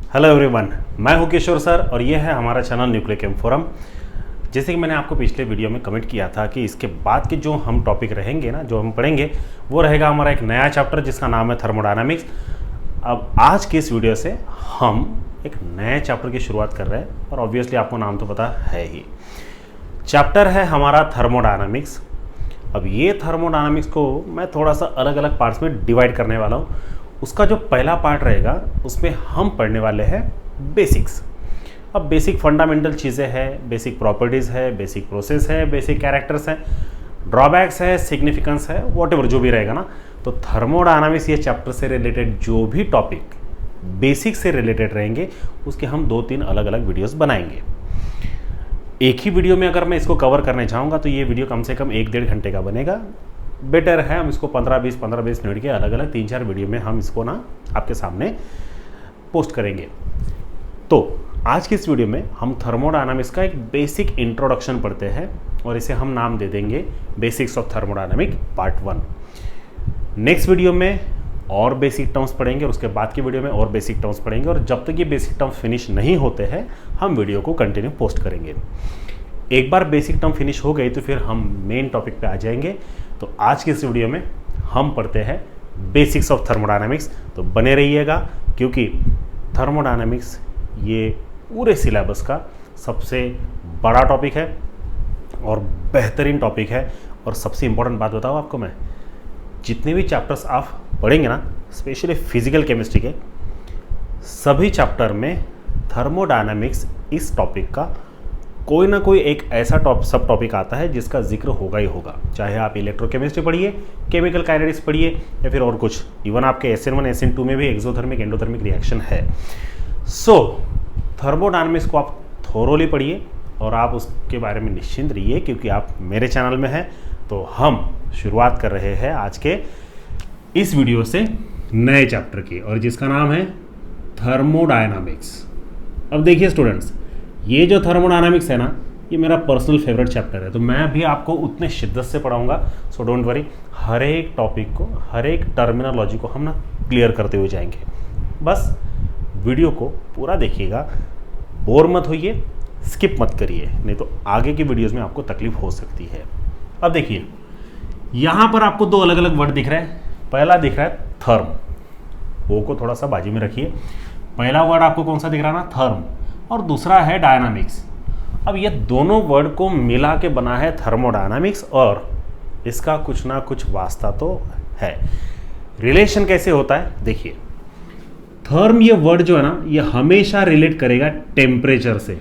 Hello everyone, मैं हूं किशोर sir और ये है हमारा चैनल न्यूक्लियर केम फोरम। जैसे कि मैंने आपको पिछले वीडियो में कमेंट किया था कि इसके बाद के जो हम टॉपिक रहेंगे ना, जो हम पढ़ेंगे वो रहेगा हमारा एक नया चैप्टर जिसका नाम है थर्मोडायनामिक्स। अब आज की इस वीडियो से हम एक नए चैप्टर की शुरुआत कर रहे हैं और ऑब्वियसली आपको नाम तो पता है ही। चैप्टर है हमारा थर्मोडायनामिक्स। अब ये थर्मोडायनामिक्स को मैं थोड़ा सा अलग अलग पार्ट्स में डिवाइड करने वाला हूँ। उसका जो पहला पार्ट रहेगा उसमें हम पढ़ने वाले हैं बेसिक्स। अब बेसिक फंडामेंटल चीज़ें हैं, बेसिक प्रॉपर्टीज़ है, बेसिक प्रोसेस है, बेसिक कैरेक्टर्स हैं, ड्रॉबैक्स है, सिग्निफिकेंस है, वॉटएवर जो भी रहेगा ना। तो थर्मोडायनामिक्स ये चैप्टर से रिलेटेड जो भी टॉपिक बेसिक से रिलेटेड रहेंगे उसके हम 2-3 अलग अलग वीडियोस बनाएंगे। एक ही वीडियो में अगर मैं इसको कवर करने चाहूँगा तो ये वीडियो कम से कम 1-1.5 घंटे का बनेगा। बेटर है हम इसको 15-20 मिनट के अलग अलग 3-4 वीडियो में हम इसको ना आपके सामने पोस्ट करेंगे। तो आज की इस वीडियो में हम थर्मोडायनामिक्स का एक बेसिक इंट्रोडक्शन पढ़ते हैं और इसे हम नाम दे देंगे basics of thermodynamic part 1। Next video में और बेसिक टर्म्स पढ़ेंगे और उसके बाद की वीडियो में और बेसिक टर्म्स पढ़ेंगे और जब तक ये बेसिक टर्म्स फिनिश नहीं होते हैं हम वीडियो को कंटिन्यू पोस्ट करेंगे। एक बार बेसिक टर्म फिनिश हो गई तो फिर हम मेन टॉपिक पे आ जाएंगे। तो आज की इस वीडियो में हम पढ़ते हैं बेसिक्स ऑफ थर्मोडायनामिक्स। तो बने रहिएगा क्योंकि थर्मोडायनामिक्स ये पूरे सिलेबस का सबसे बड़ा टॉपिक है और बेहतरीन टॉपिक है। और सबसे इम्पोर्टेंट बात बताऊँ आपको मैं, जितने भी चैप्टर्स आप पढ़ेंगे ना, स्पेशली फिजिकल केमिस्ट्री के सभी चैप्टर में थर्मोडायनामिक्स इस टॉपिक का कोई ना कोई एक ऐसा सब टॉपिक आता है जिसका जिक्र होगा ही होगा। चाहे आप इलेक्ट्रोकेमिस्ट्री पढ़िए, केमिकल काइनेटिक्स पढ़िए या फिर और कुछ, इवन आपके SN1 SN2 में भी एक्सोथर्मिक एंडोथर्मिक रिएक्शन है। सो थर्मोडायनामिक्स को आप थोरोली पढ़िए और आप उसके बारे में निश्चिंत रहिए क्योंकि आप मेरे चैनल में हैं। तो हम शुरुआत कर रहे हैं आज के इस वीडियो से नए चैप्टर की और जिसका नाम है थर्मोडायनामिक्स। अब देखिए स्टूडेंट्स, ये जो थर्मोडायनामिक्स है ना, ये मेरा पर्सनल फेवरेट चैप्टर है। तो मैं भी आपको उतने शिद्दत से पढ़ाऊंगा, सो डोंट वरी। हर एक टॉपिक को, हर एक टर्मिनोलॉजी को हम ना क्लियर करते हुए जाएंगे। बस वीडियो को पूरा देखिएगा, बोर मत होइए, स्किप मत करिए, नहीं तो आगे की वीडियोस में आपको तकलीफ हो सकती है। अब देखिए, यहाँ पर आपको 2 अलग अलग वर्ड दिख रहे हैं। पहला दिख रहा है थर्म, वो को थोड़ा सा बाजी में रखिए। पहला वर्ड आपको कौन सा दिख रहा है ना, थर्म, और दूसरा है डायनामिक्स। अब ये दोनों वर्ड को मिला के बना है थर्मोडायनामिक्स और इसका कुछ ना कुछ वास्ता तो है। रिलेशन कैसे होता है देखिए, थर्म ये वर्ड जो है ना, ये हमेशा रिलेट करेगा टेम्परेचर से।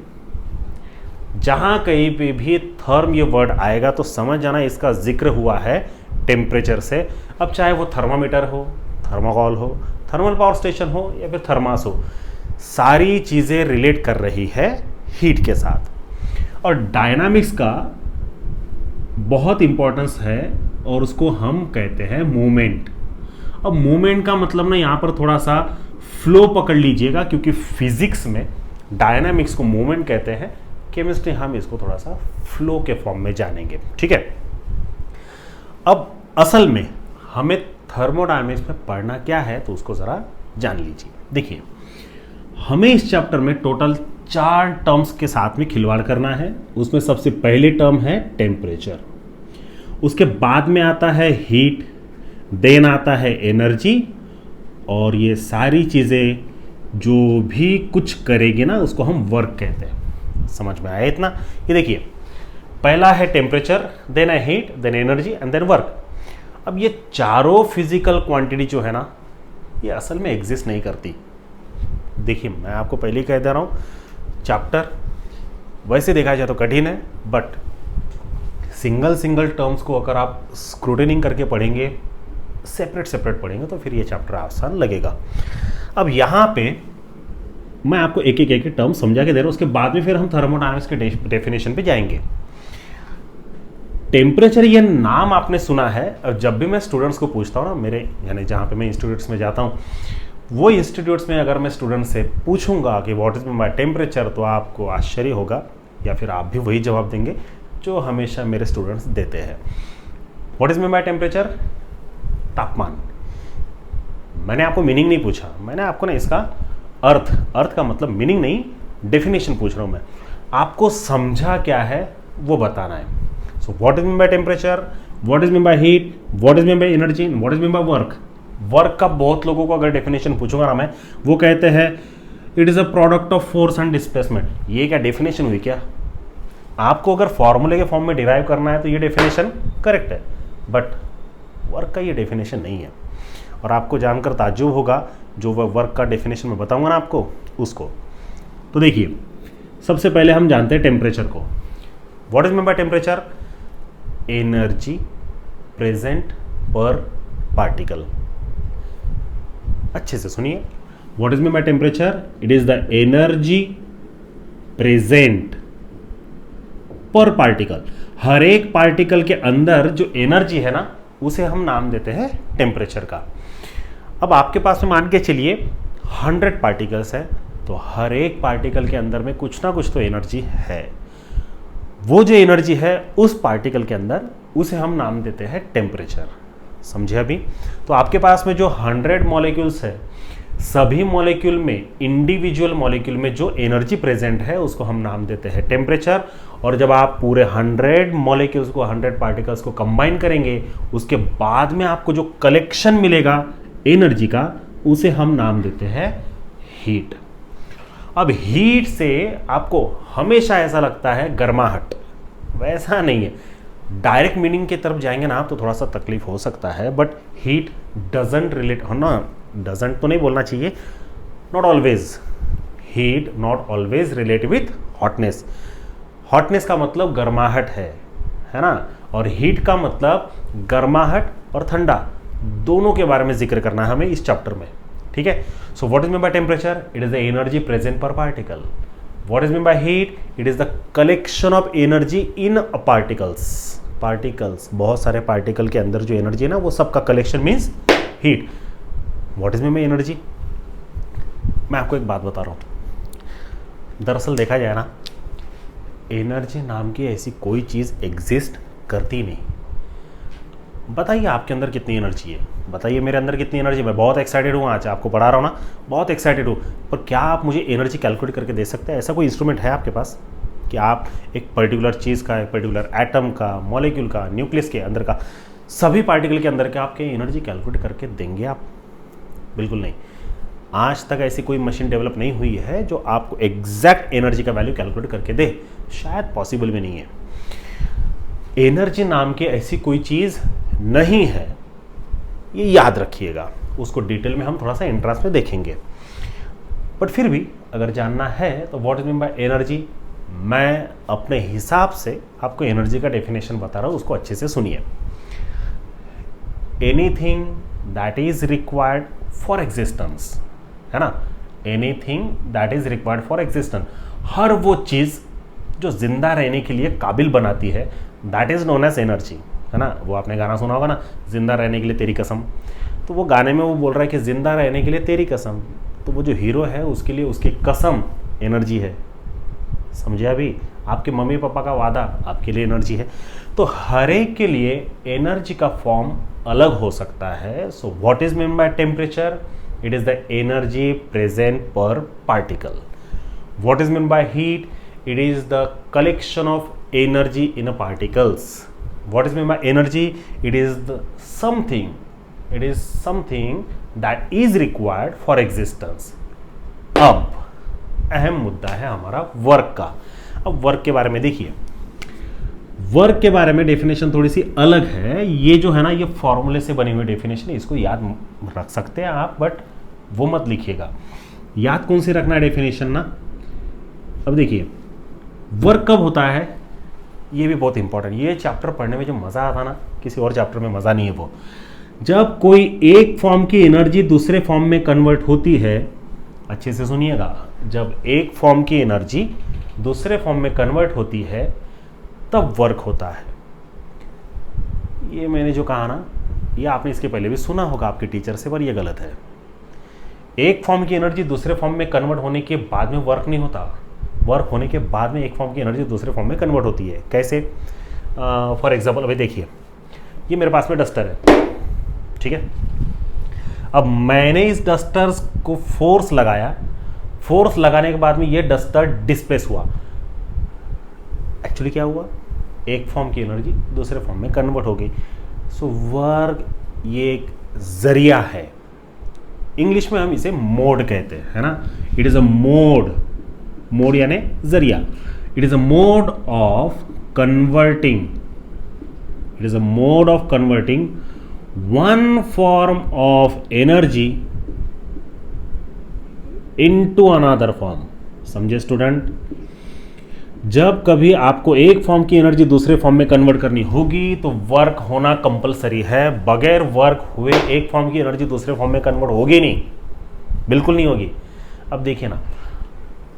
जहां कहीं पे भी थर्म ये वर्ड आएगा तो समझ जाना इसका जिक्र हुआ है टेम्परेचर से। अब चाहे वो थर्मामीटर हो, थर्मोकॉल हो, थर्मल पावर स्टेशन हो या फिर थर्मास हो, सारी चीज़ें रिलेट कर रही है हीट के साथ। और डायनामिक्स का बहुत इंपॉर्टेंस है और उसको हम कहते हैं मूवमेंट। अब मूवमेंट का मतलब ना यहाँ पर थोड़ा सा फ्लो पकड़ लीजिएगा क्योंकि फिजिक्स में डायनामिक्स को मूवमेंट कहते हैं, केमिस्ट्री हम इसको थोड़ा सा फ्लो के फॉर्म में जानेंगे, ठीक है। अब असल में हमें थर्मोडायनामिक्स में पढ़ना क्या है तो उसको ज़रा जान लीजिए। देखिए, हमें इस चैप्टर में टोटल 4 टर्म्स के साथ में खिलवाड़ करना है। उसमें सबसे पहले टर्म है टेम्परेचर, उसके बाद में आता है हीट, देन आता है एनर्जी, और ये सारी चीज़ें जो भी कुछ करेगी ना उसको हम वर्क कहते हैं। समझ में आया इतना? ये देखिए, पहला है टेम्परेचर, देन है heat, then energy and then work. अब ये चारों फिजिकल क्वांटिटी जो है ना, ये असल में एग्जिस्ट नहीं करती। देखिए, मैं आपको पहले ही कह दे रहा हूँ, चैप्टर वैसे देखा जाए तो कठिन है, बट सिंगल टर्म्स को अगर आप स्क्रूटनिंग करके पढ़ेंगे, सेपरेट पढ़ेंगे तो फिर ये चैप्टर आसान लगेगा। अब यहाँ पे मैं आपको एक टर्म समझा के दे रहा हूँ, उसके बाद में फिर हम थर्मोडायनामिक्स के डेफिनेशन पे जाएंगे। टेम्परेचर ये नाम आपने सुना है, और जब भी मैं स्टूडेंट्स को पूछता हूँ ना, मेरे यानी जहाँ पे मैं इंस्टीट्यूट्स में जाता हूँ, वो इंस्टीट्यूट्स में अगर मैं स्टूडेंट से पूछूंगा कि व्हाट इज माय टेम्परेचर, तो आपको आश्चर्य होगा या फिर आप भी वही जवाब देंगे जो हमेशा मेरे स्टूडेंट्स देते हैं। What is my temperature? तापमान। मैंने आपको मीनिंग नहीं पूछा, मैंने आपको ना इसका अर्थ, अर्थ का मतलब मीनिंग नहीं, डेफिनेशन पूछ रहा हूं मैं, आपको समझा क्या है वो बताना है। So what is mean by temperature, what is mean by heat, what is mean by energy, what is mean by work. Work का बहुत लोगों को अगर डेफिनेशन पूछूंगा ना मैं, वो कहते हैं it is a product of force and displacement. ये क्या डेफिनेशन हुई क्या? आपको अगर फॉर्मूले के फॉर्म में डिराइव करना है तो ये डेफिनेशन करेक्ट है, बट वर्क का ये डेफिनेशन नहीं है। और आपको जानकर ताज्जुब होगा जो वह वर्क का डेफिनेशन मैं बताऊंगा ना आपको उसको। तो देखिए, सबसे पहले हम जानते हैं टेम्परेचर को। What is mean by temperature? Energy present per particle. अच्छे से सुनिए, what is mean by temperature? It is the energy present per particle. हर एक पार्टिकल के अंदर जो एनर्जी है ना, उसे हम नाम देते हैं टेम्परेचर का। अब आपके पास में मान के चलिए 100 पार्टिकल्स है, तो हर एक पार्टिकल के अंदर में कुछ ना कुछ तो एनर्जी है। वो जो एनर्जी है उस पार्टिकल के अंदर, उसे हम नाम देते हैं टेम्परेचर। समझे अभी? तो आपके पास में जो 100 मॉलिक्यूल्स है, सभी मॉलिक्यूल में, इंडिविजुअल मॉलिक्यूल में जो एनर्जी प्रेजेंट है उसको हम नाम देते हैं टेम्परेचर। और जब आप पूरे 100 मॉलिक्यूल्स को, 100 पार्टिकल्स को कंबाइन करेंगे, उसके बाद में आपको जो कलेक्शन मिलेगा एनर्जी का, उसे हम नाम देते हैं हीट। अब हीट से आपको हमेशा ऐसा लगता है गर्माहट, वैसा नहीं है। डायरेक्ट मीनिंग की तरफ जाएंगे ना आप तो थोड़ा सा तकलीफ हो सकता है, बट हीट डजंट रिलेट, हो ना, डजंट तो नहीं बोलना चाहिए, not always, heat not always relate with hotness. Hotness का मतलब गर्माहट है ना, और हीट का मतलब गर्माहट और ठंडा, दोनों के बारे में जिक्र करना है हमें इस चैप्टर में, ठीक है। So what is mean by temperature? It is the energy present per particle. What is mean by heat? It is the collection of energy in a particles, बहुत सारे पार्टिकल के अंदर जो एनर्जी है ना, वो सबका collection means heat. What is mean by energy? मैं आपको एक बात बता रहा हूं, दरअसल देखा जाए ना, एनर्जी नाम की ऐसी कोई चीज एग्जिस्ट करती नहीं। बताइए आपके अंदर कितनी एनर्जी है, बताइए मेरे अंदर कितनी एनर्जी है। मैं बहुत एक्साइटेड हूँ, आज आपको पढ़ा रहा हूँ ना, बहुत एक्साइटेड हूँ, पर क्या आप मुझे एनर्जी कैलकुलेट करके दे सकते हैं? ऐसा कोई इंस्ट्रूमेंट है आपके पास कि आप एक पर्टिकुलर चीज़ का, एक पर्टिकुलर एटम का, मॉलिक्यूल का, न्यूक्लियस के अंदर का, सभी पार्टिकल के अंदर के आपके एनर्जी कैलकुलेट करके देंगे आप? बिल्कुल नहीं। आज तक ऐसी कोई मशीन डेवलप नहीं हुई है जो आपको एग्जैक्ट एनर्जी का वैल्यू कैलकुलेट करके दे, शायद पॉसिबल भी नहीं है। एनर्जी नाम की ऐसी कोई चीज़ नहीं है, ये याद रखिएगा। उसको डिटेल में हम थोड़ा सा इंट्रांस में देखेंगे, बट फिर भी अगर जानना है तो what is mean by energy, मैं अपने हिसाब से आपको एनर्जी का डेफिनेशन बता रहा हूं, उसको अच्छे से सुनिए। Anything that is required for existence, है ना, anything that is required for existence, हर वो चीज जो जिंदा रहने के लिए काबिल बनाती है, that is known as energy, है ना। वो आपने गाना सुना होगा ना, जिंदा रहने के लिए तेरी कसम। तो वो गाने में वो बोल रहा है कि जिंदा रहने के लिए तेरी कसम, तो वो जो हीरो है उसके लिए उसकी कसम एनर्जी है। समझे अभी? आपके मम्मी पापा का वादा आपके लिए एनर्जी है। तो हर एक के लिए एनर्जी का फॉर्म अलग हो सकता है। So what is mean by temperature? It is the energy present per particle. What is mean by heat? It is the collection of energy in a particles. What is meant by energy? It is something that is required for existence. अब अहम मुद्दा है हमारा work का। अब work के बारे में देखिए, वर्क के बारे में डेफिनेशन थोड़ी सी अलग है। ये जो है ना, ये फॉर्मूले से बनी हुई डेफिनेशन है, इसको याद रख सकते हैं आप, बट वो मत लिखिएगा। याद कौन सी रखना है डेफिनेशन ना? अब देखिए, वर्क कब होता है, ये भी बहुत इंपॉर्टेंट। ये चैप्टर पढ़ने में जो मज़ा आता ना, किसी और चैप्टर में मज़ा नहीं है वो। जब कोई एक फॉर्म की एनर्जी दूसरे फॉर्म में कन्वर्ट होती है, अच्छे से सुनिएगा, जब एक फॉर्म की एनर्जी दूसरे फॉर्म में कन्वर्ट होती है तब वर्क होता है। ये मैंने जो कहा ना, ये आपने इसके पहले भी सुना होगा आपके टीचर से, पर ये गलत है। एक फॉर्म की एनर्जी दूसरे फॉर्म में कन्वर्ट होने के बाद में वर्क नहीं होता। वर्क होने के बाद में एक फॉर्म की एनर्जी दूसरे फॉर्म में कन्वर्ट होती है। कैसे? फॉर एग्जांपल, अभी देखिए, ये मेरे पास में डस्टर है, ठीक है। अब मैंने इस डस्टर को फोर्स लगाया फोर्स लगाने के बाद में ये डस्टर डिस्प्लेस हुआ। एक्चुअली क्या हुआ, एक फॉर्म की एनर्जी दूसरे फॉर्म में कन्वर्ट हो गई। सो वर्क ये एक जरिया है, इंग्लिश में हम इसे मोड कहते हैं, है ना। It is a mode, mode यानी जरिया। It is a mode of converting, it is a mode of converting one form of energy into another form. समझे स्टूडेंट, जब कभी आपको एक फॉर्म की एनर्जी दूसरे फॉर्म में कन्वर्ट करनी होगी तो वर्क होना कंपलसरी है। बगैर वर्क हुए एक फॉर्म की एनर्जी दूसरे फॉर्म में कन्वर्ट होगी नहीं, बिल्कुल नहीं होगी। अब देखिए ना,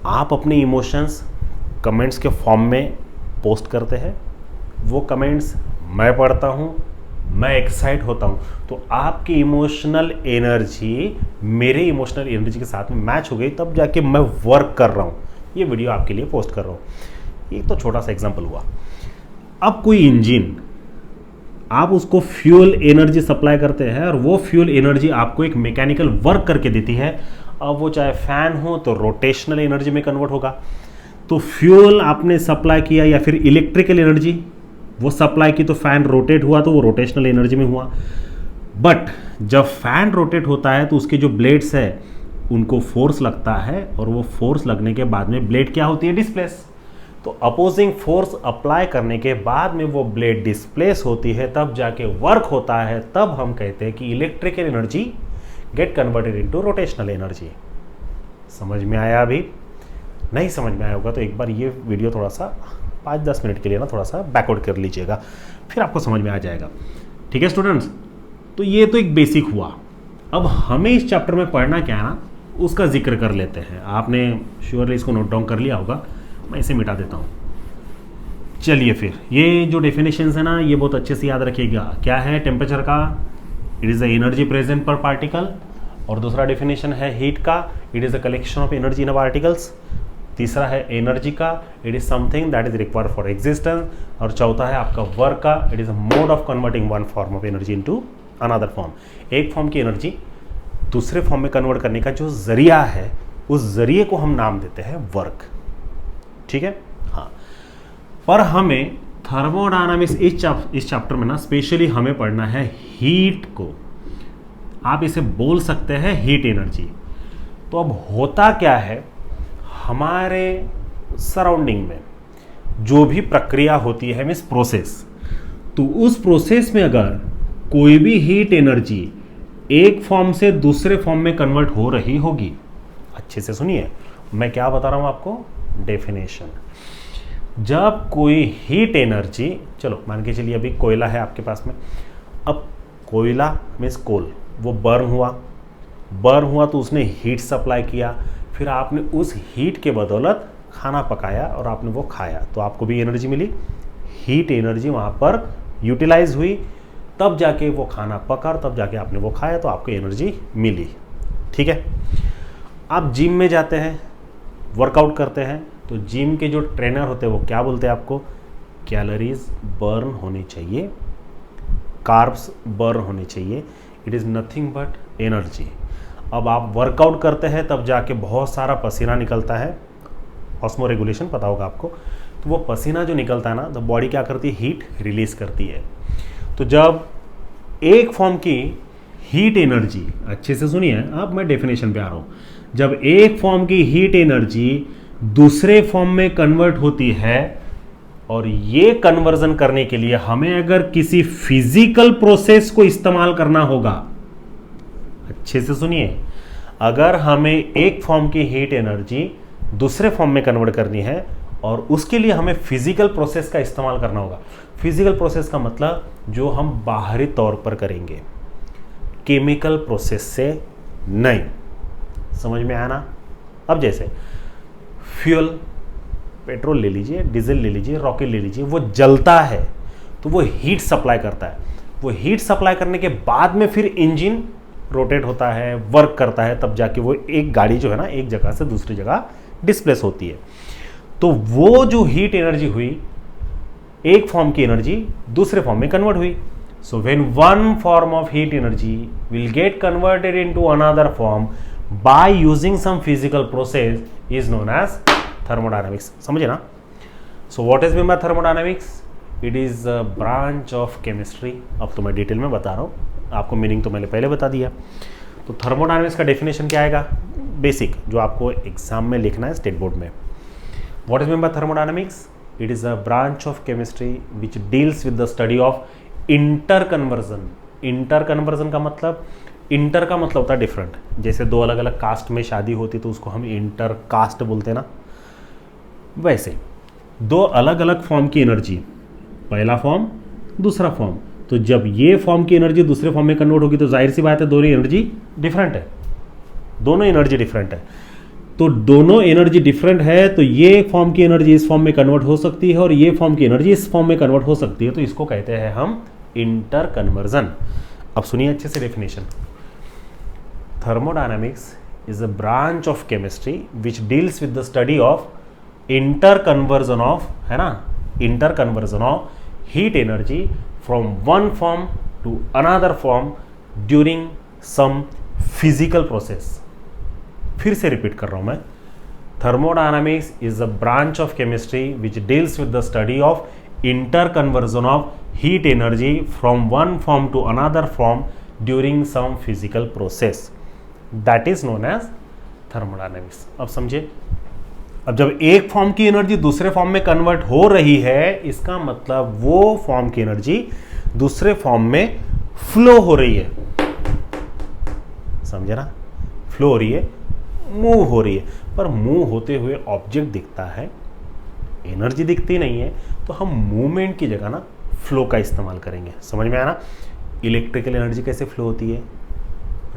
आप अपने इमोशंस कमेंट्स के फॉर्म में पोस्ट करते हैं, वो कमेंट्स मैं पढ़ता हूँ, मैं एक्साइट होता हूँ, तो आपकी इमोशनल एनर्जी मेरे इमोशनल एनर्जी के साथ में मैच हो गई, तब जाके मैं वर्क कर रहा हूँ, ये वीडियो आपके लिए पोस्ट कर रहा हूँ। ये तो छोटा सा एग्जांपल हुआ। अब कोई इंजन, आप उसको फ्यूल एनर्जी सप्लाई करते हैं और वो फ्यूल एनर्जी आपको एक मैकेनिकल वर्क करके देती है। अब वो चाहे फैन हो तो रोटेशनल एनर्जी में कन्वर्ट होगा। तो फ्यूल आपने सप्लाई किया या फिर इलेक्ट्रिकल एनर्जी वो सप्लाई की, तो फैन रोटेट हुआ तो वो रोटेशनल एनर्जी में हुआ। बट जब फैन रोटेट होता है तो उसके जो ब्लेड्स है उनको फोर्स लगता है, और वो फोर्स लगने के बाद में ब्लेड क्या होती है, डिस्प्लेस। तो अपोजिंग फोर्स अप्लाई करने के बाद में वो ब्लेड डिस्प्लेस होती है, तब जाके वर्क होता है। तब हम कहते हैं कि electrical energy get converted into rotational energy. समझ में आया? अभी नहीं समझ में आया होगा तो एक बार ये वीडियो थोड़ा सा 5-10 मिनट के लिए ना थोड़ा सा बैकवर्ड कर लीजिएगा, फिर आपको समझ में आ जाएगा। ठीक है स्टूडेंट्स, तो ये तो एक बेसिक हुआ। अब हमें इस चैप्टर में पढ़ना क्या है ना, उसका जिक्र कर लेते हैं। आपने श्योरली इसको नोट डाउन कर लिया होगा, मैं इसे मिटा देता हूँ। चलिए फिर, ये जो डेफिनेशंस है ना, ये बहुत अच्छे से याद रखिएगा। क्या है टेम्परेचर का, it is the energy present per particle. और दूसरा डेफिनेशन है हीट का, it is the collection of energy in particles. तीसरा है एनर्जी का, it is something that is required for existence. और चौथा है आपका वर्क का, it is a mode of converting one form of energy into another form. एक form की एनर्जी दूसरे फॉर्म में कन्वर्ट करने का जो जरिया है, उस जरिए को हम नाम देते हैं वर्क। ठीक है, हाँ। पर हमें थर्मोडायनामिक्स इस चैप्टर में ना स्पेशली हमें पढ़ना है हीट को। आप इसे बोल सकते हैं हीट एनर्जी। तो अब होता क्या है, हमारे सराउंडिंग में जो भी प्रक्रिया होती है मीन्स प्रोसेस, तो उस प्रोसेस में अगर कोई भी हीट एनर्जी एक फॉर्म से दूसरे फॉर्म में कन्वर्ट हो रही होगी, अच्छे से सुनिए मैं क्या बता रहा हूं आपको, डेफिनेशन। जब कोई हीट एनर्जी, चलो मान के चलिए अभी कोयला है आपके पास में, अब कोयला मीन्स कोल, वो बर्न हुआ तो उसने हीट सप्लाई किया, फिर आपने उस हीट के बदौलत खाना पकाया और आपने वो खाया, तो आपको भी एनर्जी मिली। हीट एनर्जी वहाँ पर यूटिलाइज हुई, तब जाके वो खाना पका, तब जाके आपने वो खाया, तो आपको एनर्जी मिली। ठीक है, आप जिम में जाते हैं, वर्कआउट करते हैं, तो जिम के जो ट्रेनर होते हैं वो क्या बोलते हैं आपको, कैलोरीज बर्न होनी चाहिए, कार्ब्स बर्न होने चाहिए, it is nothing but energy. अब आप वर्कआउट करते हैं तब जाके बहुत सारा पसीना निकलता है, ऑस्मो रेगुलेशन पता होगा आपको। तो वो पसीना जो निकलता है ना, तो बॉडी क्या करती है, हीट रिलीज करती है। तो जब एक फॉर्म की हीट एनर्जी, अच्छे से सुनिए अब मैं डेफिनेशन पे आ रहा हूँ, जब एक फॉर्म की हीट एनर्जी दूसरे फॉर्म में कन्वर्ट होती है, और ये कन्वर्जन करने के लिए हमें अगर किसी फिजिकल प्रोसेस को इस्तेमाल करना होगा, अच्छे से सुनिए, अगर हमें एक फॉर्म की हीट एनर्जी दूसरे फॉर्म में कन्वर्ट करनी है और उसके लिए हमें फिजिकल प्रोसेस का इस्तेमाल करना होगा। फिजिकल प्रोसेस का मतलब जो हम बाहरी तौर पर करेंगे, केमिकल प्रोसेस से नहीं। समझ में आया ना? अब जैसे फ्यूल, पेट्रोल ले लीजिए, डीजल ले लीजिए, रॉकेट ले लीजिए, वो जलता है तो वो हीट सप्लाई करता है। वो हीट सप्लाई करने के बाद में फिर इंजन रोटेट होता है, वर्क करता है, तब जाके वो एक गाड़ी जो है ना एक जगह से दूसरी जगह डिस्प्लेस होती है। तो वो जो हीट एनर्जी हुई, एक फॉर्म की एनर्जी दूसरे फॉर्म में कन्वर्ट हुई। So when one form of heat energy will get converted into another form, by using some physical process is known as thermodynamics. समझे ना? So what is mean by thermodynamics? It is a branch of chemistry. अब तो मैं detail में बता रहा हूँ, आपको मीनिंग तो मैंने पहले बता दिया। तो थर्मोडायनामिक्स का डेफिनेशन क्या आएगा? बेसिक, जो आपको एग्जाम में लिखना है स्टेट बोर्ड में। What is mean by thermodynamics? It is a branch of chemistry which deals with the study of inter conversion. Inter conversion का मतलब, इंटर का मतलब होता है डिफरेंट। जैसे दो अलग अलग कास्ट में शादी होती तो उसको हम इंटर कास्ट बोलते हैं ना, वैसे दो अलग अलग फॉर्म की एनर्जी, पहला फॉर्म दूसरा फॉर्म, तो जब ये फॉर्म की एनर्जी दूसरे फॉर्म में कन्वर्ट होगी तो जाहिर सी बात है दोनों एनर्जी डिफरेंट है। दोनों एनर्जी डिफरेंट है, तो दोनों एनर्जी डिफरेंट है, तो ये फॉर्म की एनर्जी इस फॉर्म में कन्वर्ट हो सकती है और ये फॉर्म की एनर्जी इस फॉर्म में कन्वर्ट हो सकती है, तो इसको कहते हैं हम इंटर कन्वर्जन। अब सुनिए अच्छे से definition. Thermodynamics is a branch of chemistry which deals with the study of inter conversion of, है ना, inter conversion of heat energy from one form to another form during some physical process. फिर से repeat कर रहा हूं मैं। Thermodynamics is a branch of chemistry which deals with the study of inter conversion of heat energy from one form to another form during some physical process, that is known as thermodynamics. अब समझे? अब जब एक form की energy दूसरे form में convert हो रही है, इसका मतलब वो फॉर्म की एनर्जी दूसरे फॉर्म में फ्लो हो रही है। समझे ना? फ्लो हो रही है, मूव हो रही है। पर मूव होते हुए ऑब्जेक्ट दिखता है, एनर्जी दिखती नहीं है, तो हम मूवमेंट की जगह ना फ्लो का इस्तेमाल करेंगे। समझ में आया ना? इलेक्ट्रिकल एनर्जी कैसे फ्लो होती है,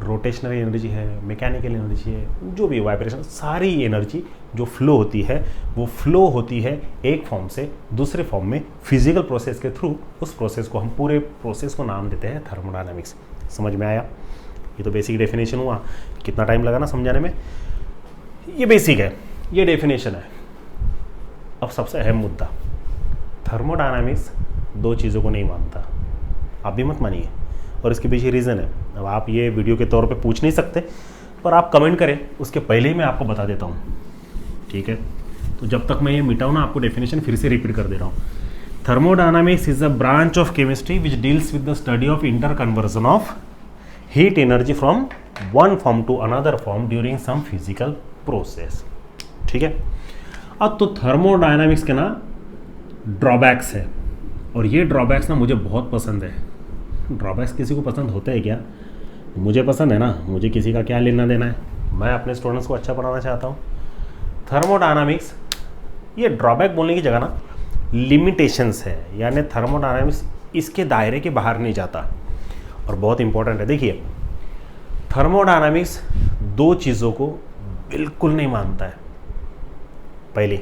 रोटेशनल एनर्जी है, मैकेनिकल एनर्जी है, जो भी वाइब्रेशन, सारी एनर्जी जो फ्लो होती है वो फ्लो होती है एक फॉर्म से दूसरे फॉर्म में फिजिकल प्रोसेस के थ्रू। उस प्रोसेस को हम, पूरे प्रोसेस को नाम देते हैं थर्मोडायनामिक्स। समझ में आया? ये तो बेसिक डेफिनेशन हुआ। कितना टाइम लगा ना समझाने में? ये बेसिक है, ये डेफिनेशन है। अब सबसे अहम मुद्दा, थर्मोडायनामिक्स दो चीज़ों को नहीं मानता। आप भी मत मानिए, और इसके पीछे रीज़न है। अब आप ये वीडियो के तौर पे पूछ नहीं सकते, पर आप कमेंट करें, उसके पहले ही मैं आपको बता देता हूँ, ठीक है? तो जब तक मैं ये मिटाऊँ ना, आपको डेफिनेशन फिर से रिपीट कर दे रहा हूँ। Thermodynamics is a branch of chemistry which deals with the study of inter conversion of heat energy from one form to another form during some physical process. ठीक है? अब तो थर्मोडायनामिक्स के ना ड्रॉबैक्स है, और ये ड्रॉबैक्स ना मुझे बहुत पसंद है। ड्रॉबैक्स किसी को पसंद होते हैं क्या? मुझे पसंद है ना, मुझे किसी का क्या लेना देना है, मैं अपने स्टूडेंट्स को अच्छा पढ़ाना चाहता हूँ। थर्मोडायनामिक्स, ये ड्रॉबैक बोलने की जगह ना लिमिटेशंस है, यानी थर्मोडायनामिक्स इसके दायरे के बाहर नहीं जाता, और बहुत इंपॉर्टेंट है। देखिए, थर्मोडायनामिक्स दो चीज़ों को बिल्कुल नहीं मानता है। पहले,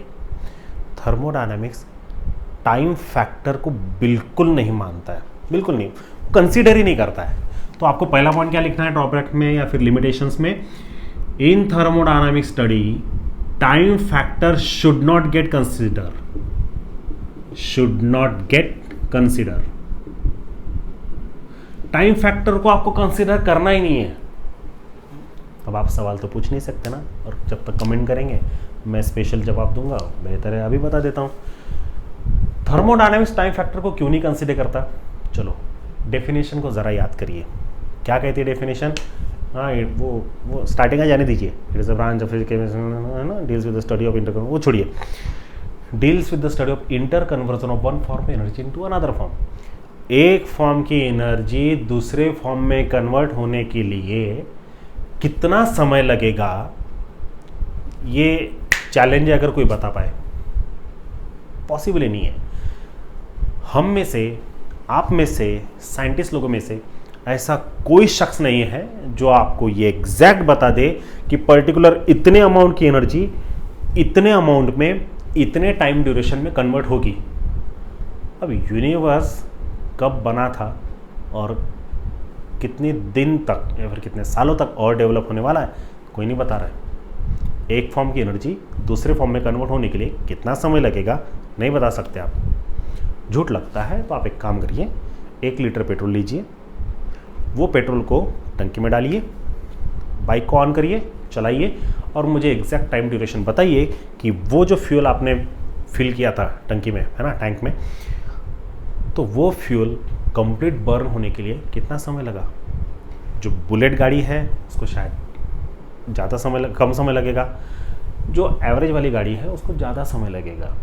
थर्मोडायनामिक्स टाइम फैक्टर को बिल्कुल नहीं मानता है, बिल्कुल नहीं, कंसीडर ही नहीं करता है। तो आपको पहला पॉइंट क्या लिखना है ड्रॉबैक में या फिर लिमिटेशंस में? In thermodynamic study time factor should not get consider, should not get consider. Time factor को आपको कंसीडर करना ही नहीं है। अब आप सवाल तो पूछ नहीं सकते ना, और जब तक कमेंट करेंगे मैं स्पेशल जवाब दूंगा। बेहतर है अभी बता देता हूँ, थर्मोडायनामिक्स टाइम फैक्टर को क्यों नहीं कंसीडर करता। चलो डेफिनेशन को ज़रा याद करिए, क्या कहती है डेफिनेशन? हाँ, वो स्टार्टिंग आ जाने दीजिए। It is a branch of है ना, deals with the study of inter, वो छोड़िए, deals with the study of inter conversion of one form energy into another form. एक फॉर्म की एनर्जी दूसरे फॉर्म में कन्वर्ट होने के लिए कितना समय लगेगा, ये चैलेंज है। अगर कोई बता पाए, पॉसिबल ही नहीं है। हम में से, आप में से, साइंटिस्ट लोगों में से ऐसा कोई शख्स नहीं है जो आपको ये एग्जैक्ट बता दे कि पर्टिकुलर इतने अमाउंट की एनर्जी इतने अमाउंट में इतने टाइम ड्यूरेशन में कन्वर्ट होगी। अब यूनिवर्स कब बना था और कितने दिन तक या फिर कितने सालों तक और डेवलप होने वाला है, कोई नहीं बता रहा है। एक फॉर्म की एनर्जी दूसरे फॉर्म में कन्वर्ट होने के लिए कितना समय लगेगा, नहीं बता सकते आप। झूठ लगता है तो आप एक काम करिए, 1 लीटर पेट्रोल लीजिए, वो पेट्रोल को टंकी में डालिए, बाइक को ऑन करिए, चलाइए और मुझे एग्जैक्ट टाइम ड्यूरेशन बताइए कि वो जो फ्यूल आपने फिल किया था टंकी में, है ना, टैंक में, तो वो फ्यूल कंप्लीट बर्न होने के लिए कितना समय लगा। जो बुलेट गाड़ी है उसको शायद ज़्यादा समय कम समय लगेगा, जो एवरेज वाली गाड़ी है उसको ज़्यादा समय लगेगा।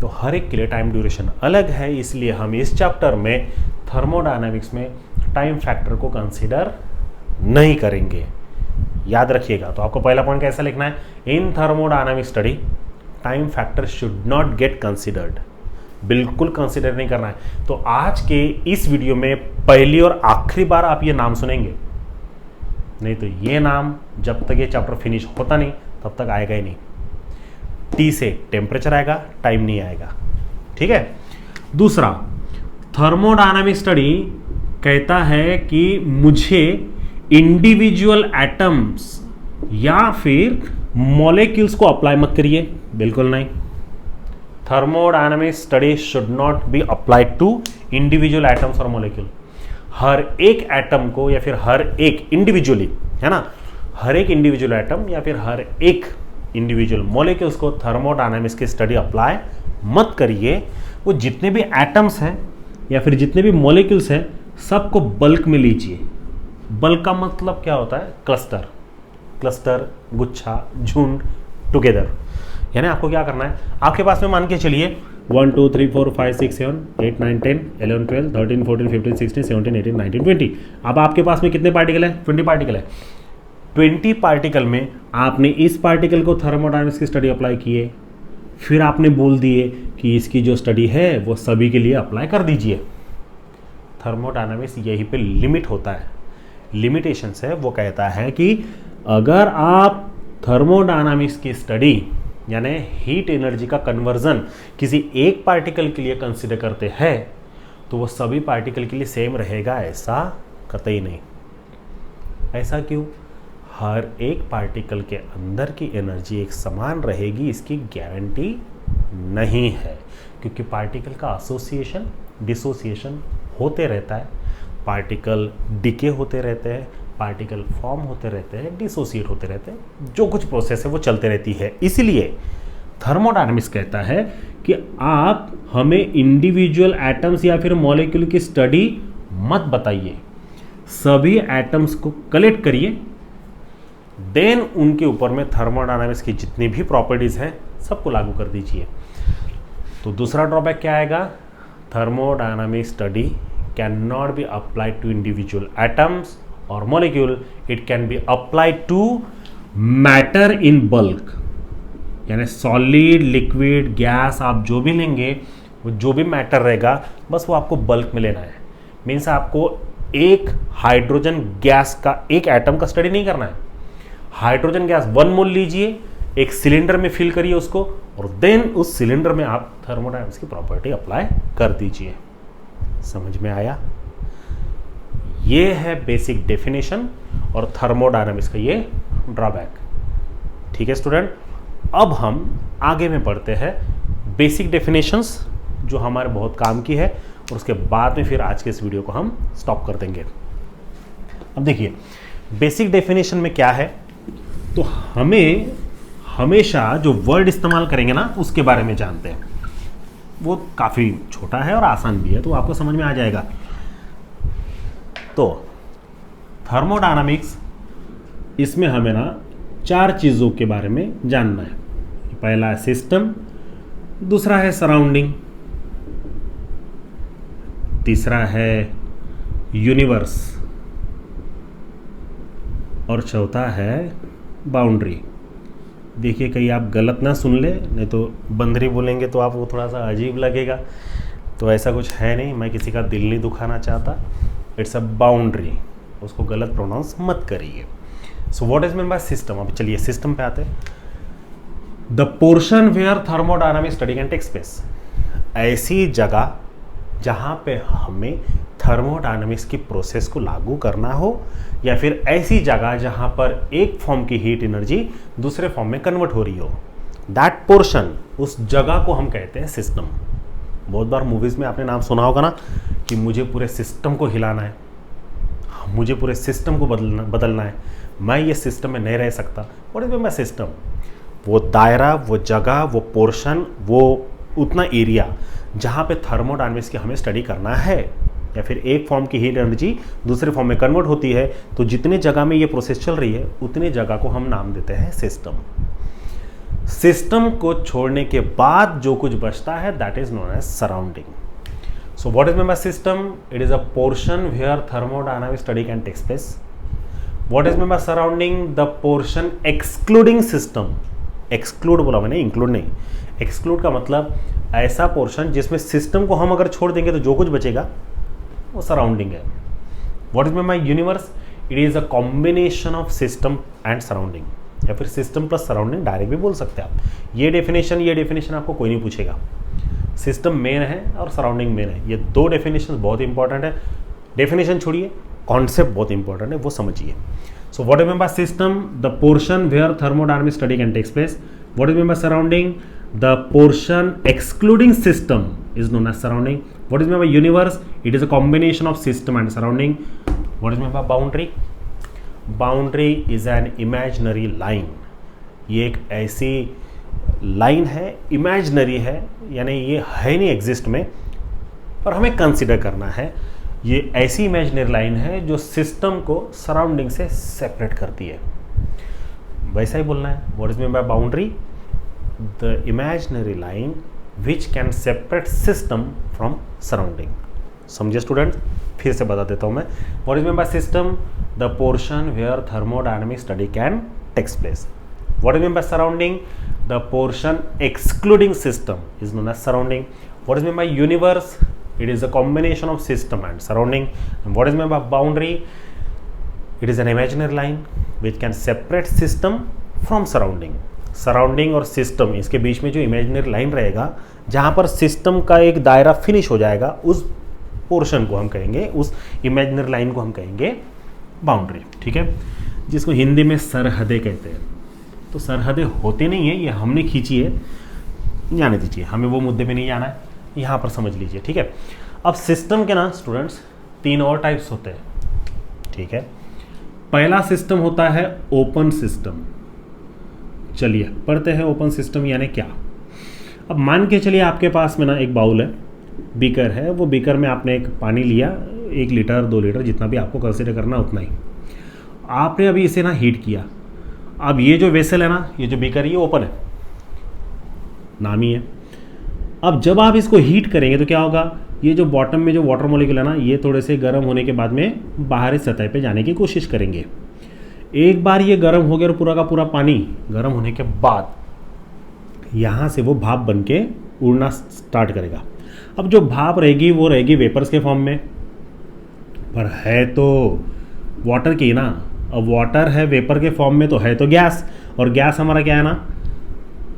तो हर एक के लिए टाइम ड्यूरेशन अलग है, इसलिए हम इस चैप्टर में थर्मोडायनामिक्स में टाइम फैक्टर को कंसीडर नहीं करेंगे। याद रखिएगा। तो आपको पहला पॉइंट कैसा लिखना है, in thermodynamic study time factor should not get considered, बिल्कुल कंसीडर नहीं करना है। तो आज के इस वीडियो में पहली और आखिरी बार आप ये नाम सुनेंगे, नहीं तो ये नाम जब तक ये चैप्टर फिनिश होता नहीं तब तक आएगा ही नहीं। टी से टेम्परेचर आएगा, टाइम नहीं आएगा, ठीक है। दूसरा, थर्मोडायनामिक स्टडी कहता है कि मुझे इंडिविजुअल एटम्स या फिर मॉलिक्यूल्स को अप्लाई मत करिए, बिल्कुल नहीं। Thermodynamic study should not be applied to individual atoms और मॉलिक्यूल। हर एक एटम को या फिर हर एक इंडिविजुअली, है ना, हर एक इंडिविजुअल एटम या फिर हर एक इंडिविजुअल मॉलिक्यूल्स को थर्मोडायनामिक्स की स्टडी अप्लाई मत करिए। वो जितने भी एटम्स हैं या फिर जितने भी मॉलिक्यूल्स हैं सबको बल्क में लीजिए। बल्क का मतलब क्या होता है, क्लस्टर, क्लस्टर, गुच्छा, झुंड, टुगेदर। यानी आपको क्या करना है, आपके पास में मान के चलिए 1 2 3 4 5 6 7 8 9 10 11 12 13 14 15 16 17 18 19 20। अब आपके पास में कितने पार्टिकल है, 20 पार्टिकल है। 20 पार्टिकल में आपने इस पार्टिकल को थर्मोडायनामिक्स की स्टडी अप्लाई किए, फिर आपने बोल दिए कि इसकी जो स्टडी है वो सभी के लिए अप्लाई कर दीजिए। थर्मोडायनामिक्स यहीं पे लिमिट होता है, लिमिटेशंस है। वो कहता है कि अगर आप थर्मोडायनामिक्स की स्टडी यानी हीट एनर्जी का कन्वर्जन किसी एक पार्टिकल के लिए कंसिडर करते हैं तो वो सभी पार्टिकल के लिए सेम रहेगा, ऐसा कतई नहीं। ऐसा क्यों? हर एक पार्टिकल के अंदर की एनर्जी एक समान रहेगी इसकी गारंटी नहीं है, क्योंकि पार्टिकल का एसोसिएशन डिसोसिएशन होते रहता है, पार्टिकल डिके होते रहते हैं, पार्टिकल फॉर्म होते रहते हैं, डिसोसिएट होते रहते हैं, जो कुछ प्रोसेस है वो चलते रहती है। इसलिए थर्मोडायनामिक्स कहता है कि आप हमें इंडिविजुअल एटम्स या फिर मॉलिक्यूल की स्टडी मत बताइए, सभी एटम्स को कलेक्ट करिए, देन उनके ऊपर में थर्मोडायनामिक्स की जितनी भी प्रॉपर्टीज हैं सबको लागू कर दीजिए। तो दूसरा ड्रॉबैक क्या आएगा, thermodynamic study can not be applied to individual atoms और molecule, it can be applied to matter in bulk. यानी सॉलिड, लिक्विड, गैस, आप जो भी लेंगे वो जो भी मैटर रहेगा बस वो आपको बल्क में लेना है। मीन्स आपको एक हाइड्रोजन गैस का एक एटम का स्टडी नहीं करना है। हाइड्रोजन गैस 1 मोल लीजिए, एक सिलेंडर में फिल करिए उसको, और देन उस सिलेंडर में आप थर्मोडायनामिक्स की प्रॉपर्टी अप्लाई कर दीजिए। समझ में आया? ये है बेसिक डेफिनेशन और थर्मोडायनामिक्स का ये ड्रॉबैक। ठीक है स्टूडेंट, अब हम आगे में पढ़ते हैं बेसिक डेफिनेशंस जो हमारे बहुत काम की है, और उसके बाद में फिर आज के इस वीडियो को हम स्टॉप कर देंगे। अब देखिए बेसिक डेफिनेशन में क्या है, तो हमें हमेशा जो वर्ड इस्तेमाल करेंगे ना उसके बारे में जानते हैं। वो काफ़ी छोटा है और आसान भी है, तो आपको समझ में आ जाएगा। तो थर्मोडायनामिक्स, इसमें हमें ना 4 चीज़ों के बारे में जानना है। पहला है सिस्टम, दूसरा है सराउंडिंग, तीसरा है यूनिवर्स और चौथा है बाउंड्री। देखिए कहीं आप गलत ना सुन ले, नहीं तो बंदरी बोलेंगे तो आपको थोड़ा सा अजीब लगेगा, तो ऐसा कुछ है नहीं, मैं किसी का दिल नहीं दुखाना चाहता। इट्स अ बाउंड्री, उसको गलत प्रोनाउंस मत करिए। So what is mean by system? अभी चलिए सिस्टम पे आते हैं। The portion where thermodynamic study can take space, ऐसी जगह जहाँ पे हमें थर्मोडायनामिक्स की प्रोसेस को लागू करना हो, या फिर ऐसी जगह जहाँ पर एक फॉर्म की हीट एनर्जी दूसरे फॉर्म में कन्वर्ट हो रही हो, दैट पोर्शन, उस जगह को हम कहते हैं सिस्टम। बहुत बार मूवीज़ में आपने नाम सुना होगा ना कि मुझे पूरे सिस्टम को हिलाना है। मुझे पूरे सिस्टम को बदलना है, मैं ये सिस्टम में नहीं रह सकता। What is my system? वो दायरा, वो जगह, वो पोर्शन, वो उतना एरिया जहाँ पे थर्मोडायनामिक्स की हमें स्टडी करना है, या फिर एक फॉर्म की हीट एनर्जी दूसरे फॉर्म में कन्वर्ट होती है, तो जितने जगह में ये प्रोसेस चल रही है उतने जगह को हम नाम देते हैं सिस्टम। सिस्टम को छोड़ने के बाद जो कुछ बचता है that is known as surrounding. So what is mean by system? It is a portion where thermodynamic study can takes place. What is mean by surrounding? The portion excluding system. Exclude बोला मैंने, include नहीं। Exclude का मतलब ऐसा portion जिसमें system को हम अगर छोड़ देंगे तो जो कुछ बचेगा वो सराउंडिंग है। What is mean bye universe? It is a combination of system and surrounding, या फिर सिस्टम प्लस सराउंडिंग डायरेक्ट भी बोल सकते हैं आप। ये डेफिनेशन आपको कोई नहीं पूछेगा। सिस्टम मेन है और सराउंडिंग मेन है, ये दो डेफिनेशन बहुत इंपॉर्टेंट है। डेफिनेशन छोड़िए, कॉन्सेप्ट बहुत इंपॉर्टेंट है, वो समझिए। So what is mean by system? The portion where thermodynamic study can takes place. What is mean by surrounding? The portion excluding system is known as surrounding. What is meant by universe? It is a combination of system and surrounding. What is meant by boundary? Boundary is an imaginary line. ये एक ऐसी line है, imaginary है, यानी ये है नहीं exist में, पर हमें कंसिडर करना है। ये ऐसी इमेजिनरी लाइन है जो सिस्टम को सराउंडिंग से सेपरेट करती है। वैसा ही बोलना है। What is mean bye boundary? The imaginary line which can separate system from surrounding. समझे स्टूडेंट? फिर से बता देता हूँ मैं। What is meant by system? The portion where thermodynamic study can takes place. What is meant by surrounding? The portion excluding system is known as surrounding. What is meant by universe? It is a combination of system and surrounding. And what is meant by boundary? It is an imaginary line which can separate system from surrounding. Surrounding और system, इसके बीच में जो imaginary line रहेगा जहाँ पर system का एक दायरा फिनिश हो जाएगा, उस पोर्शन को हम कहेंगे, उस इमेजिनरी लाइन को हम कहेंगे बाउंड्री। ठीक है, जिसको हिंदी में सरहदें कहते हैं। तो सरहदें होती नहीं है, ये हमने खींची है, जाने दीजिए, हमें वो मुद्दे पे नहीं जाना है, यहाँ पर समझ लीजिए। ठीक है, अब सिस्टम के ना स्टूडेंट्स 3 और टाइप्स होते हैं। ठीक है, पहला सिस्टम होता है ओपन सिस्टम। चलिए पढ़ते हैं ओपन सिस्टम यानी क्या। अब मान के चलिए आपके पास में ना एक बाउल है, बीकर है, वो बीकर में आपने एक पानी लिया, 1 लीटर 2 लीटर जितना भी आपको कंसिडर करना उतना ही। आपने अभी इसे ना हीट किया। अब ये जो वेसल है ना, ये जो बीकर है, ये ओपन है, नाम ही है। अब जब आप इसको हीट करेंगे तो क्या होगा? ये जो बॉटम में जो वाटर मॉलिक्यूल है ना, ये थोड़े से गर्म होने के बाद में बाहरी सतह पे जाने की कोशिश करेंगे। एक बार ये गर्म हो गया और पूरा का पूरा पानी गर्म होने के बाद यहाँ से वो भाप बन के उड़ना स्टार्ट करेगा। अब जो भाप रहेगी वो रहेगी वेपर्स के फॉर्म में, पर है तो वाटर की ना। अब वाटर है वेपर के फॉर्म में तो है तो गैस, और गैस हमारा क्या है ना?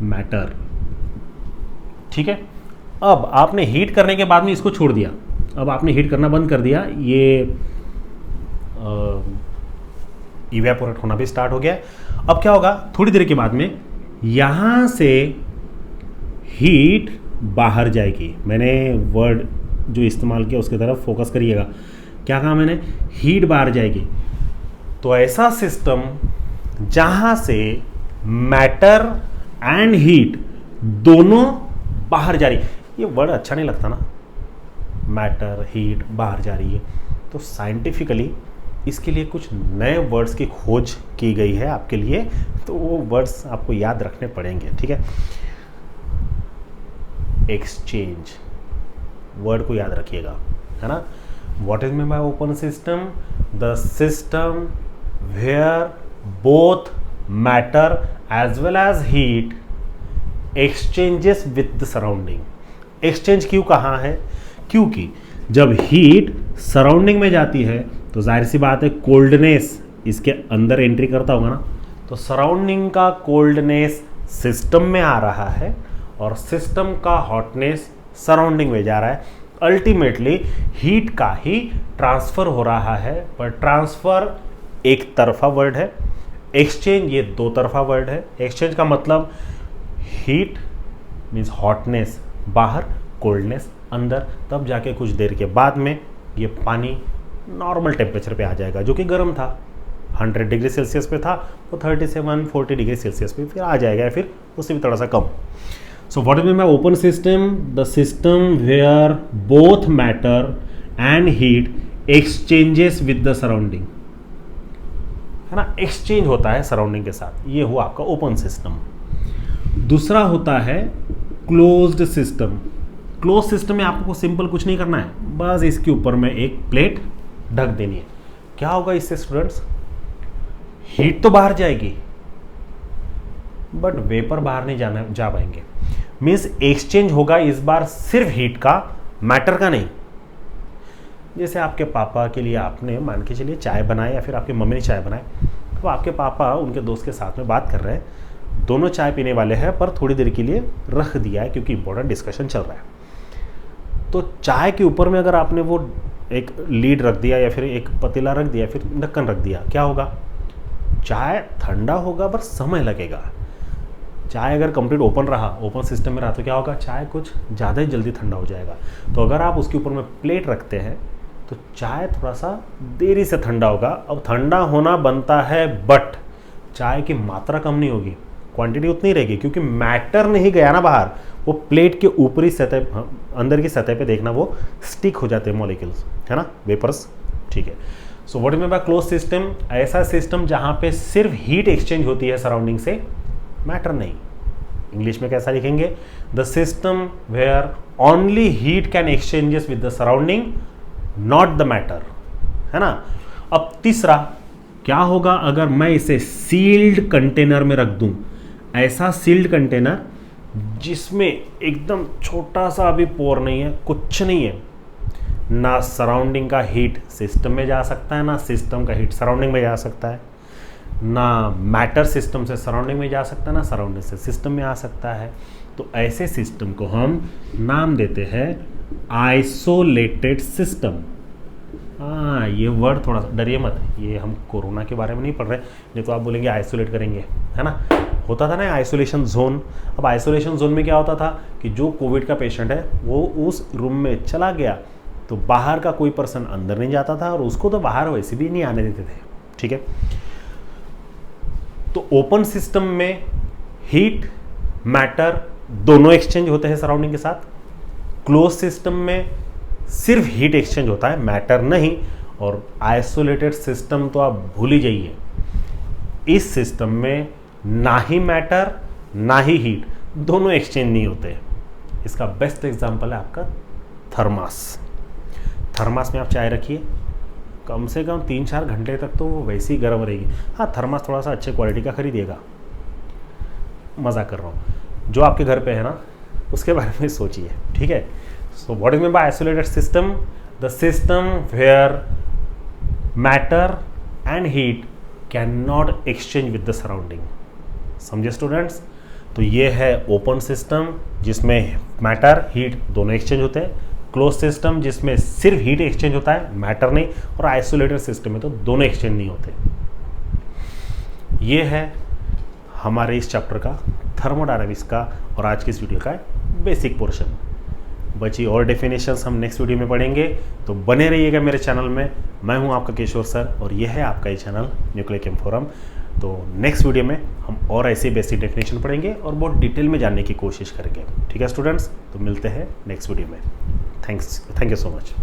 मैटर। ठीक है, अब आपने हीट करने के बाद में इसको छोड़ दिया। अब आपने हीट करना बंद कर दिया, ये इवेपोरेट होना भी स्टार्ट हो गया। अब क्या होगा? थोड़ी देर के बाद में यहाँ से हीट बाहर जाएगी। मैंने वर्ड जो इस्तेमाल किया उसकी तरफ फोकस करिएगा। क्या कहा मैंने? हीट बाहर जाएगी। तो ऐसा सिस्टम जहाँ से मैटर एंड हीट दोनों बाहर जा रही, ये वर्ड अच्छा नहीं लगता ना, मैटर हीट बाहर जा रही है। तो साइंटिफिकली इसके लिए कुछ नए वर्ड्स की खोज की गई है आपके लिए, तो वो वर्ड्स आपको याद रखने पड़ेंगे। ठीक है, एक्सचेंज वर्ड को याद रखिएगा, है ना। What is mean by open system? The system where both matter as well as heat exchanges with the surrounding. Exchange क्यों कहा है? क्योंकि जब हीट सराउंडिंग में जाती है तो जाहिर सी बात है कोल्डनेस इसके अंदर एंट्री करता होगा ना, तो सराउंडिंग का कोल्डनेस सिस्टम में आ रहा है और सिस्टम का हॉटनेस सराउंडिंग में जा रहा है। अल्टीमेटली हीट का ही ट्रांसफर हो रहा है, पर ट्रांसफर एक तरफा वर्ड है, एक्सचेंज ये 2 तरफा वर्ड है। एक्सचेंज का मतलब हीट मीन्स हॉटनेस बाहर, कोल्डनेस अंदर, तब जाके कुछ देर के बाद में ये पानी नॉर्मल टेम्परेचर पे आ जाएगा, जो कि गर्म था, 100 डिग्री सेल्सियस पे था, वो 37-40 डिग्री सेल्सियस पे फिर आ जाएगा, या फिर उससे भी थोड़ा सा कम। So what is mean by open system? The system where both matter and heat exchanges with the surrounding, है ना, एक्सचेंज होता है सराउंडिंग के साथ, ये हुआ आपका ओपन सिस्टम। दूसरा होता है क्लोज्ड सिस्टम। क्लोज सिस्टम में आपको सिंपल कुछ नहीं करना है, बस इसके ऊपर में एक प्लेट ढक देनी है। क्या होगा इससे स्टूडेंट्स? हीट तो बाहर जाएगी बट वेपर बाहर नहीं जा पाएंगे। मीन्स एक्सचेंज होगा इस बार सिर्फ हीट का, मैटर का नहीं। जैसे आपके पापा के लिए आपने मान के चलिए चाय बनाए, या फिर आपकी मम्मी ने चाय बनाए, तो आपके पापा उनके दोस्त के साथ में बात कर रहे हैं, दोनों चाय पीने वाले हैं, पर थोड़ी देर के लिए रख दिया है क्योंकि इंपॉर्टेंट डिस्कशन चल रहा है। तो चाय के ऊपर में अगर आपने वो एक लीड रख दिया, या फिर एक पतीला रख दिया, फिर ढक्कन रख दिया, क्या होगा? चाय ठंडा होगा पर समय लगेगा। चाय अगर कंप्लीट ओपन रहा, ओपन सिस्टम में रहा, तो क्या होगा? चाय कुछ ज़्यादा ही जल्दी ठंडा हो जाएगा। तो अगर आप उसके ऊपर में प्लेट रखते हैं तो चाय थोड़ा सा देरी से ठंडा होगा। अब ठंडा होना बनता है, बट चाय की मात्रा कम नहीं होगी, क्वांटिटी उतनी रहेगी, क्योंकि मैटर नहीं गया ना बाहर। वो प्लेट के ऊपरी सतह, अंदर की सतह पे देखना, वो स्टिक हो जाते हैं मॉलिक्यूल्स, है ना, वेपर्स। ठीक है। So what is mean bye close system? ऐसा सिस्टम जहां पे सिर्फ हीट एक्सचेंज होती है सराउंडिंग से, मैटर नहीं। इंग्लिश में कैसा लिखेंगे? The system where only heat can exchanges with the surrounding, not the matter, है ना। अब तीसरा क्या होगा? अगर मैं इसे सील्ड कंटेनर में रख दूं, ऐसा सील्ड कंटेनर जिसमें एकदम छोटा सा भी पोर नहीं है, कुछ नहीं है, ना सराउंडिंग का हीट सिस्टम में जा सकता है, ना सिस्टम का हीट सराउंडिंग में जा सकता है, ना मैटर सिस्टम से सराउंडिंग में जा सकता है, ना सराउंडिंग से सिस्टम में आ सकता है। तो ऐसे सिस्टम को हम नाम देते हैं आइसोलेटेड सिस्टम। हाँ, ये वर्ड थोड़ा सा डरिए मत, ये हम कोरोना के बारे में नहीं पढ़ रहे, नहीं तो आप बोलेंगे आइसोलेट करेंगे, है ना। होता था ना आइसोलेशन जोन। अब आइसोलेशन जोन में क्या होता था कि जो कोविड का पेशेंट है वो उस रूम में चला गया, तो बाहर का कोई पर्सन अंदर नहीं जाता था, और उसको तो बाहर वैसे भी नहीं आने देते थे। ठीक है। तो ओपन सिस्टम में हीट, मैटर दोनों एक्सचेंज होते हैं सराउंडिंग के साथ। क्लोज सिस्टम में सिर्फ हीट एक्सचेंज होता है, मैटर नहीं। और आइसोलेटेड सिस्टम तो आप भूल ही जाइए। इस सिस्टम में ना ही मैटर ना ही हीट, दोनों एक्सचेंज नहीं होते। इसका बेस्ट एग्जांपल है आपका थर्मास। थर्मास में आप चाय रखिए, कम से कम 3-4 घंटे तक तो वो वैसे ही गर्म रहेगी। हाँ, थर्मास थोड़ा सा अच्छे क्वालिटी का खरीदिएगा, मज़ा कर रहा हूँ। जो आपके घर पे है ना, उसके बारे में सोचिए। ठीक है। So what is mean by isolated system? The system where matter and heat can not exchange with the surrounding. समझे स्टूडेंट्स? तो ये है ओपन सिस्टम जिसमें मैटर, हीट दोनों एक्सचेंज होते हैं। क्लोज सिस्टम जिसमें सिर्फ हीट एक्सचेंज होता है, मैटर नहीं। और आइसोलेटेड सिस्टम में तो दोनों एक्सचेंज नहीं होते। ये है हमारे इस चैप्टर का, थर्मोडायनामिक्स का, और आज की इस वीडियो का बेसिक पोर्शन। बची और डेफिनेशंस हम नेक्स्ट वीडियो में पढ़ेंगे, तो बने रहिएगा मेरे चैनल में। मैं हूं आपका किशोर सर, और यह है आपका ये चैनल न्यूक्लियर केम फोरम। तो नेक्स्ट वीडियो में हम और ऐसे बेसिक डेफिनेशन पढ़ेंगे और बहुत डिटेल में जानने की कोशिश करेंगे। ठीक है स्टूडेंट्स? तो मिलते हैं नेक्स्ट वीडियो में। Thank you so much.